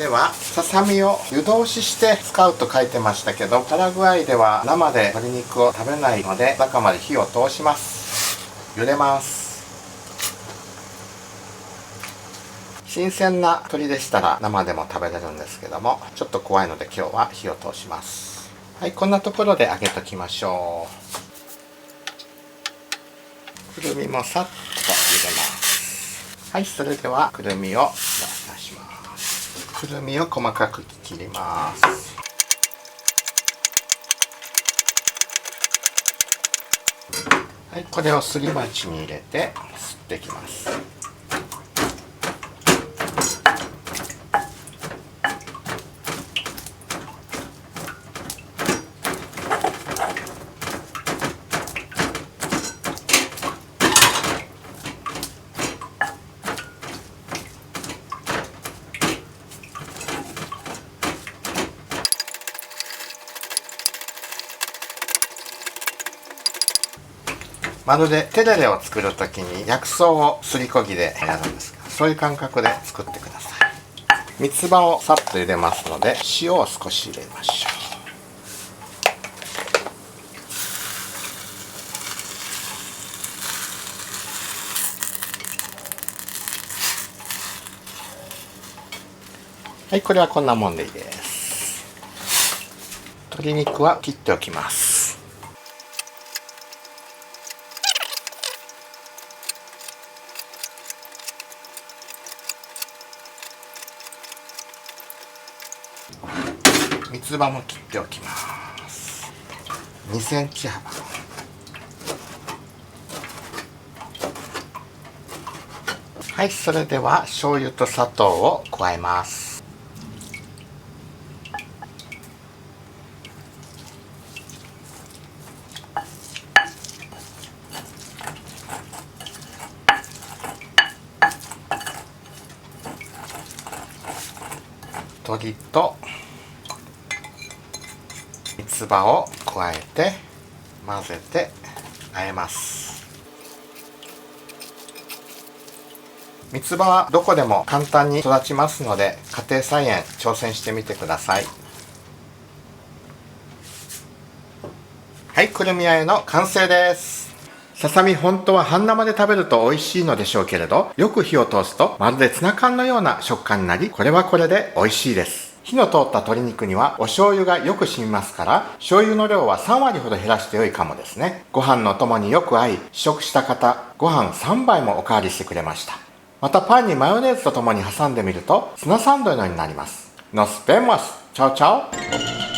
ではささみを湯通しして使うと書いてましたけど、パラグアイでは生で鶏肉を食べないので中まで火を通します。茹でます。新鮮な鶏でしたら生でも食べれるんですけども、ちょっと怖いので今日は火を通します。はい、こんなところで揚げときましょう。くるみもさっと入れます。はい、それではくるみを出します。くるみを細かく切ります。はい、これをすり鉢に入れてすっていきます。まるでテレレを作るときに薬草をすりこぎでやるんですが、そういう感覚で作ってください。三つ葉をさっと入れますので塩を少し入れましょう。はい、これはこんなもんでいいです。鶏肉は切っておきます。三つ葉も切っておきます。2センチ幅。はい、それでは醤油と砂糖を加えます。鶏と三つ葉を加えて混ぜて和えます。三つ葉はどこでも簡単に育ちますので、家庭菜園挑戦してみてください。はい、くるみ和えの完成です。ささみ本当は半生で食べると美味しいのでしょうけれど、よく火を通すとまるでツナ缶のような食感になり、これはこれで美味しいです。火の通った鶏肉にはお醤油がよく染みますから、醤油の量は3割ほど減らして良いかもですね。ご飯のお供によく合い、試食した方、ご飯3杯もおかわりしてくれました。またパンにマヨネーズとともに挟んでみるとツナサンドのようになります。Nos vemos! チャオチャオ。